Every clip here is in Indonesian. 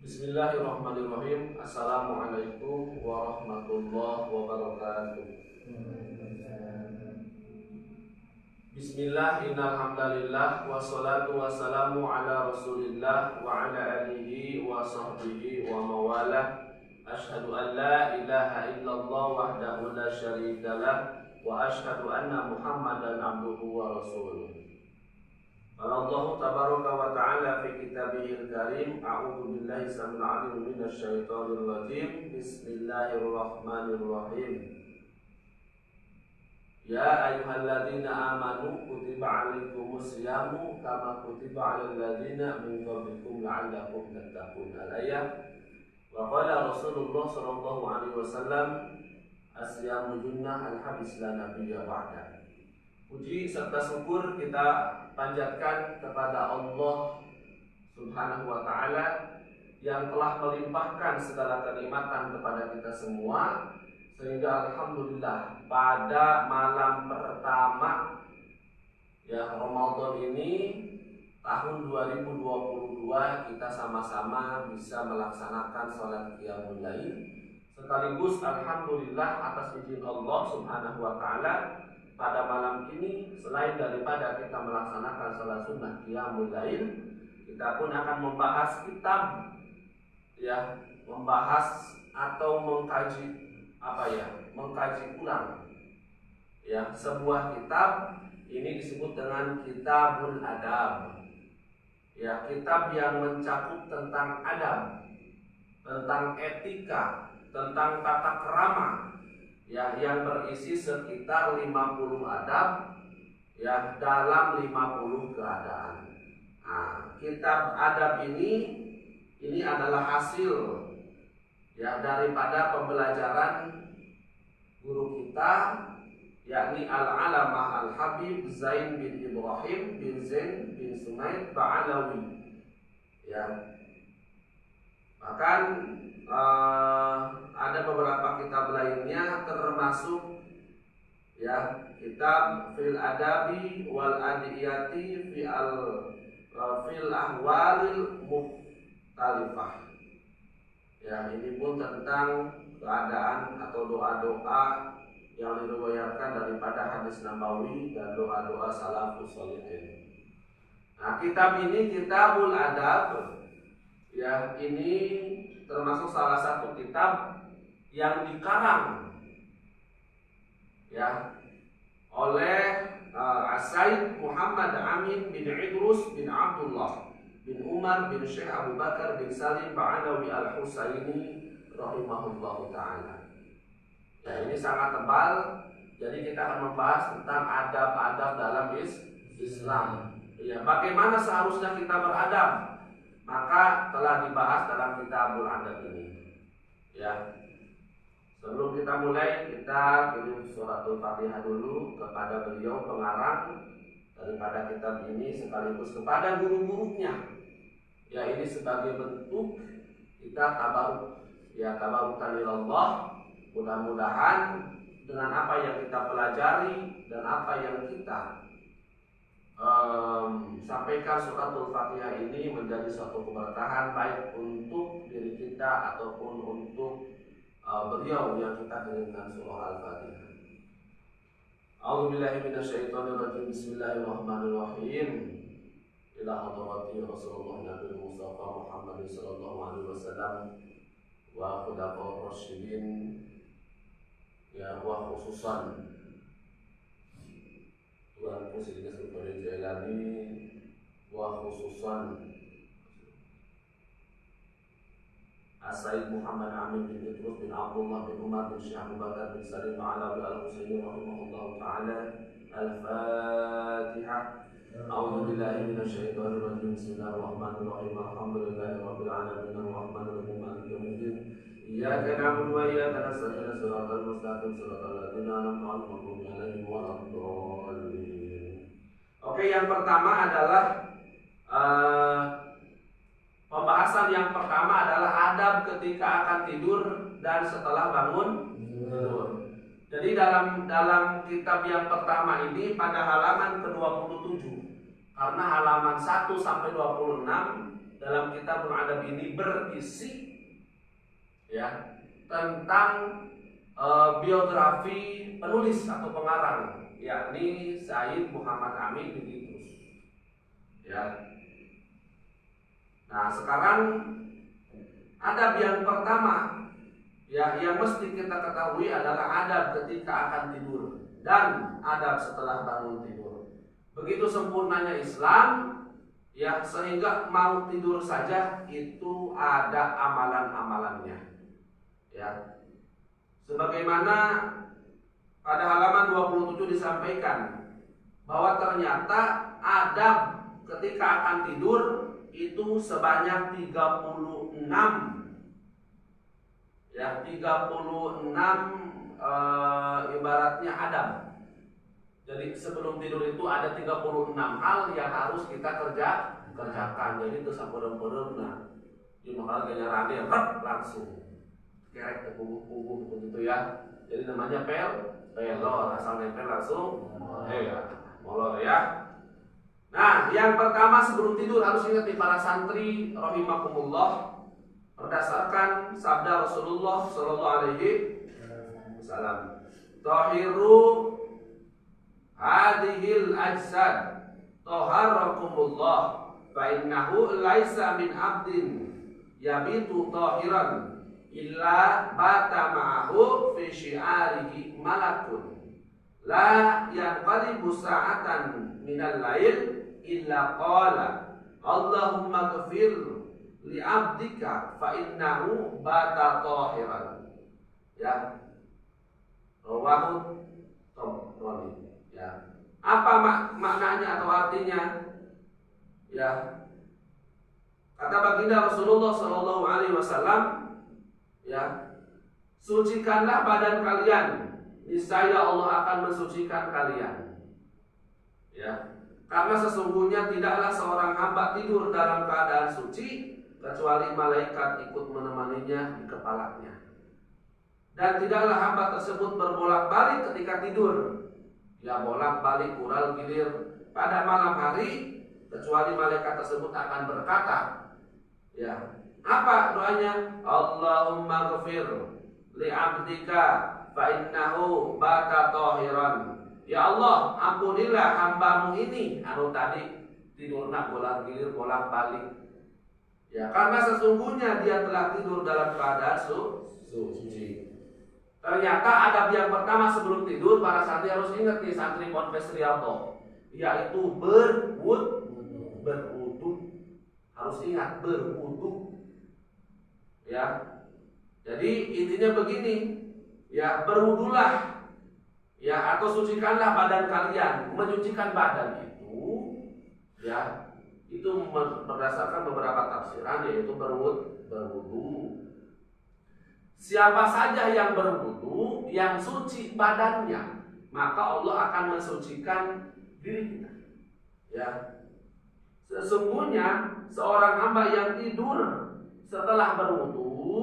Bismillahirrahmanirrahim. Assalamualaikum warahmatullahi wabarakatuh. Bismillah, innal hamdalillah, wassalatu wassalamu ala Rasulillah wa ala alihi wa sahbihi wa mawalah. Asyhadu an la ilaha illallah wahdahu la syarikalah wa asyhadu anna Muhammadan abduhu wa rasuluh. Allah tabaraka wa ta'ala fi kitabihil karim. A'udzu billahi samil alim minasy syaithanir rajim. Bismillahirrahmanirrahim. Ya ayyuhalladzina amanu kutiba 'alaikumus syamu kama kutiba 'alal ladzina min qablikum la'allakum tattaqun. Al-ayah. Wa qala Rasulullah sallallahu alaihi wasallam, as-syamu junnah al-habis la nabiyya ba'da. Puji serta syukur kita panjatkan kepada Allah Subhanahu wa ta'ala yang telah melimpahkan segala kenikmatan kepada kita semua, sehingga alhamdulillah pada malam pertama Ramadan ini tahun 2022 kita sama-sama bisa melaksanakan sholat qiyamul lail, sekaligus alhamdulillah atas izin Allah Subhanahu wa ta'ala pada malam ini selain daripada kita melaksanakan sholat sunnah qiyamul lail, kita pun akan membahas kitab, membahas atau mengkaji mengkaji ulang sebuah kitab. Ini disebut dengan Kitabul Adab, kitab yang mencakup tentang adab, tentang etika, tentang tata krama, yang berisi sekitar 50 adab dalam 50 keadaan. Nah, kitab adab ini adalah hasil daripada pembelajaran guru kita, yakni Al-Alamah Al-Habib Zain bin Ibrahim bin Zain bin Sumaid Ba'alawi. Bahkan ada beberapa kitab lainnya, termasuk kitab Fil Adabi wal Adiyati Fil Ahwalil Mukhtalifah. Ini pun tentang keadaan atau doa-doa yang diriwayatkan daripada hadis nabawi dan doa-doa salafus shalihin. Nah, kitab ini Kitabul Adab, ini termasuk salah satu kitab yang dikarang oleh As-Sayyid Muhammad Amin bin Idrus bin Abdullah bin Umar bin Syekh Abu Bakar bin Salim Ba'alawi Al-Husaini rahimahullahu ta'ala. Ini sangat tebal, jadi kita akan membahas tentang adab-adab dalam Islam. Bagaimana seharusnya kita beradab, maka telah dibahas dalam Kitabul Adab ini. Sebelum kita mulai, kita kirim suratul Fatihah dulu kepada beliau pengarang daripada kitab ini, sekaligus kepada guru-gurunya. Ini sebagai bentuk kita tabarukan ilallah. Mudah-mudahan dengan apa yang kita pelajari dan apa yang kita sampaikan suratul Fatihah ini menjadi suatu keberkahan baik untuk diri kita ataupun untuk beliau yang kita kirimkan surah Al-Fatihah. A'udzubillahi minasyaitonirrajim. Bismillahirrahmanirrahim. Ila hadrati Rasulullah Nabi Mustafa Muhammad sallallahu alaihi wasallam wa khulafa'ur rasyidin, wa khususan Tuhan Presiden Sultan Jailani, wa khususan As-Sayyid Muhammad Amin bin Idrus bin Abdullah bin Umar bin Syekh Abu Bakar bin Salim Ba'alawi Al-Husaini rahimahullahu ta'ala. Al-Fatihah. A'udzu billahi minasyaitonir rajim. Bismillahirrahmanirrahim. Alhamdulillahi rabbil alamin arrahmanir rahim maliki yaumiddin. Iyyaka na'budu wa iyyaka nasta'in. Shiratal mustaqim shiratal ladzina an'amta 'alaihim ghairil maghdubi 'alaihim. Oke, yang pertama adalah pembahasan yang pertama adalah adab ketika akan tidur dan setelah bangun tidur. Jadi dalam kitab yang pertama ini pada halaman ke-27, karena halaman 1 sampai 26 dalam Kitabul Adab ini berisi ya tentang biografi penulis atau pengarang, yakni Said Muhammad Amin bin Idrus. Ya. Nah, sekarang adab yang pertama ya yang mesti kita ketahui adalah adab ketika akan tidur dan adab setelah bangun tidur. Begitu sempurnanya Islam ya, sehingga mau tidur saja itu ada amalan-amalannya. Ya. Sebagaimana pada halaman 27 disampaikan bahwa ternyata adab ketika akan tidur itu sebanyak 36 ya, 36 ibaratnya adab. Jadi sebelum tidur itu ada 36 hal yang harus kita kerjakan. Jadi itu sampurem-purem nah. Di makal gaya rame langsung kerek ke punggung begitu ya. Jadi namanya pelor, asal nempel langsung molor ya. Nah, yang pertama sebelum tidur harus ingat nih para santri rahimakumullah, berdasarkan sabda Rasulullah sallallahu alaihi wasallam, tahiru hadhil ajsad taharakumullah fa innahu laisa min abdin yabitu tahiran illa bata ma'ahu fi syi'arihi malakun la yanqalibu sa'atan minal lail illa qala Allahumma ghfir li abdika fa innahu bata tahiran. Ya. Rawahu Tabrani. Ya. Apa maknanya atau artinya? Ya. Kata baginda Rasulullah sallallahu alaihi wasallam, ya, sucikanlah badan kalian, niscaya Allah akan mensucikan kalian. Ya, karena sesungguhnya tidaklah seorang hamba tidur dalam keadaan suci kecuali malaikat ikut menemaninya di kepalanya. Dan tidaklah hamba tersebut berbolak-balik ketika tidur, ya bolak-balik ural gilir pada malam hari, kecuali malaikat tersebut akan berkata, ya, apa doanya? Allahumma ghfir li 'abdika fa innahu bata tahiran. Ya Allah, ampunilah hambamu ini anu tadi tidurna bolak-gilir bolak-balik. Ya, karena sesungguhnya dia telah tidur dalam keadaan suci. Ternyata adab yang pertama sebelum tidur para santri harus ingat nih, santri Ponpes Rialto, yaitu berwudu. Harus ingat berwudu. Ya, jadi intinya begini, ya berwudulah, ya atau sucikanlah badan kalian. Menyucikan badan itu, ya itu berdasarkan beberapa tafsiran, yaitu berwudu. Siapa saja yang berwudu, yang suci badannya, maka Allah akan mensucikan diri kita. Ya, sesungguhnya seorang hamba yang tidur setelah berwudu,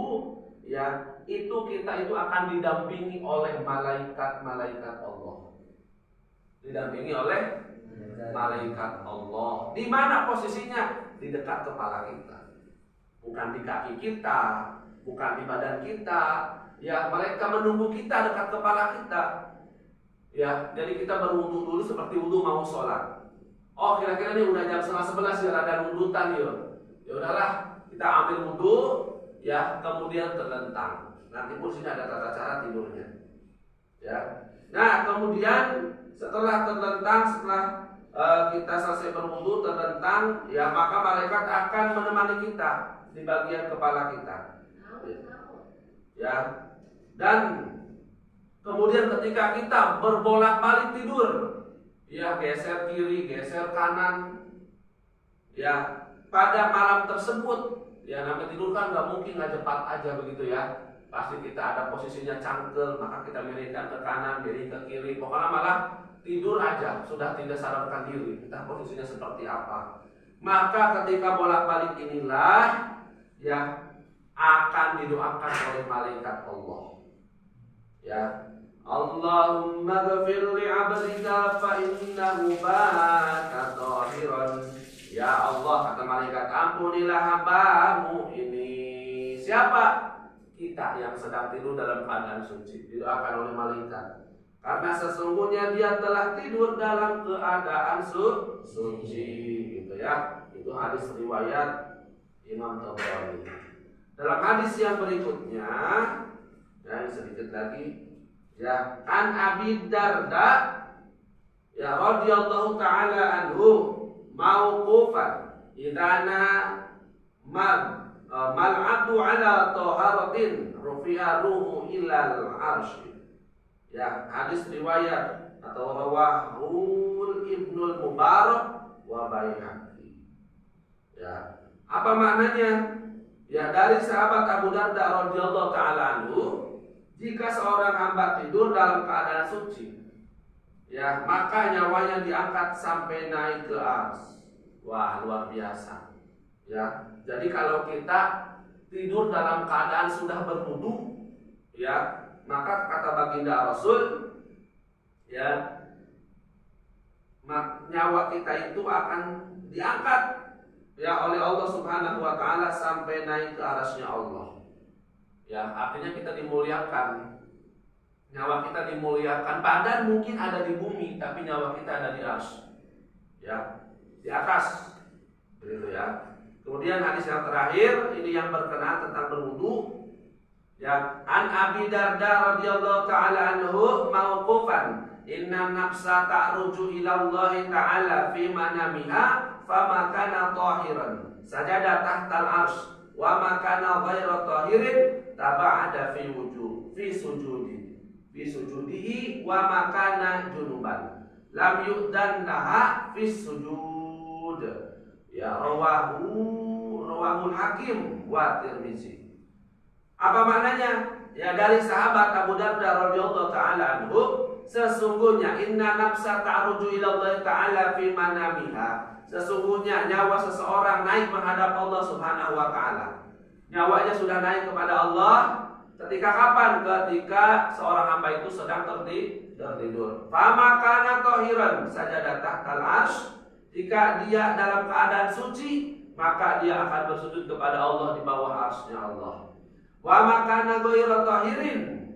ya itu kita itu akan didampingi oleh malaikat-malaikat Allah. Didampingi oleh malaikat Allah. Di mana posisinya? Di dekat kepala kita, bukan di kaki kita, bukan di badan kita. Ya, mereka menunggu kita dekat kepala kita. Ya, jadi kita berwudu dulu seperti wudu mau sholat. Oh, kira-kira ini udah jam 10:30 ya, ada nundutan yuk. Ya udahlah, kita ambil wudu, ya, kemudian terlentang. Nanti pun sini ada tata cara tidurnya. Ya. Nah, kemudian setelah terlentang, setelah kita selesai berwudu terlentang, ya maka malaikat akan menemani kita di bagian kepala kita. Ya. Dan kemudian ketika kita berbolak-balik tidur, ya geser kiri, geser kanan, ya pada malam tersebut, ya namanya tidur kan nggak mungkin nggak cepat aja begitu ya. Pasti kita ada posisinya cangkel, maka kita miringkan ke kanan, miring ke kiri. Pokoknya malah tidur aja, sudah tidak sadarkan diri kita posisinya seperti apa. Maka ketika bolak-balik inilah, ya akan didoakan oleh malaikat Allah. Ya, Allahumma ghfir li 'abdika fa innahu bata tahiran Ya Allah, kata malaikat, ampunilah hambamu ini. Siapa? Kita yang sedang tidur dalam keadaan suci. Didoakan oleh malaikat. Karena sesungguhnya dia telah tidur dalam keadaan suci. Gitu ya. Itu hadis riwayat Imam Tabrani. Dalam hadis yang berikutnya, yang sedikit lagi, ya, an Abi Darda, ya radhiyallahu taala anhu, mauqufan, idana mal'atu ala taharatin rufi'a ruhu ilal arshi. Ya, hadis riwayat atau rawahul Ibnul Mubarak wa Baihaqi. Ya, apa maknanya? Ya, dari sahabat Abu Darda radhiyallahu taala anhu, jika seorang hamba tidur dalam keadaan suci, ya, maka nyawanya diangkat sampai naik ke ars. Wah, luar biasa. Ya, jadi kalau kita tidur dalam keadaan sudah berwudu, ya, maka kata baginda Rasul, ya, nyawa kita itu akan diangkat, ya, oleh Allah Subhanahu wa taala sampai naik ke arasnya Allah. Ya, artinya kita dimuliakan. Nyawa kita dimuliakan. Badan mungkin ada di bumi, tapi nyawa kita ada di arsy. Ya, di atas. Begitu ya. Kemudian hadis yang terakhir ini yang berkenaan tentang berwudu. Ya, an Abi Darda radhiyallahu taala anhu mauqufan, inna nafsa ta'ruju ila Allah taala fi manamiha fama kana tahiran sajada tahtal arsh wa ma kana ghairu tahirin taba'ada fi sujudihi wa ma kana junuban lam yu'dan laha fi sujud. Ya, rawahul Hakim wa Tirmizi. Apa maknanya? Ya, dari sahabat Abu Darda radhiyallahu taala anhu, sesungguhnya inna nafsa ta'ruju ila Allah taala fi manamiha. Sesungguhnya nyawa seseorang naik menghadap Allah Subhanahu wa taala. Nyawanya sudah naik kepada Allah ketika kapan? Ketika seorang hamba itu sedang tertidur. Fama kana tahiran sajada tahtal arsh. Jika dia dalam keadaan suci, maka dia akan bersujud kepada Allah di bawah arsy-Nya Allah. Wa makana ghairu tahirin,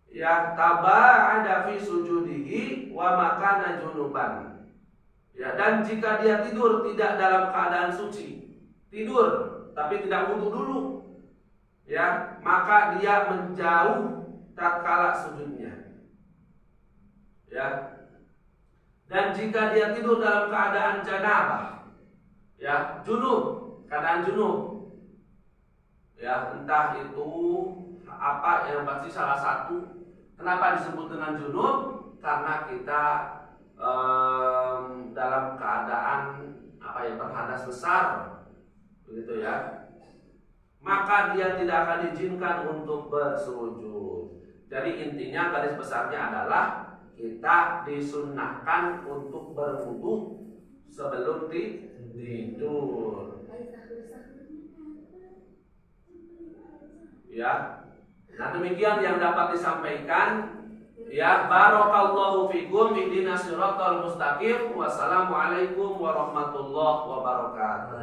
ya, taba'ada fi sujudihi wa makana junuban. Ya, dan jika dia tidur tidak dalam keadaan suci, tidur tapi tidak wudu dulu, ya, maka dia menjauh tatkala sujudnya. Ya. Dan jika dia tidur dalam keadaan janabah, ya, junub, keadaan junub, ya, entah itu apa, yang pasti salah satu. Kenapa disebut dengan junub? Karena kita dalam keadaan apa ya, berhadas besar, begitu ya. Maka dia tidak akan diizinkan untuk bersujud. Jadi intinya, garis besarnya adalah kita disunnahkan untuk berwudu sebelum tidur. Ya. Nah, demikian yang dapat disampaikan. Ya, barakallahu fikum, ihdinas siratal mustaqim. Wassalamualaikum warahmatullahi wabarakatuh.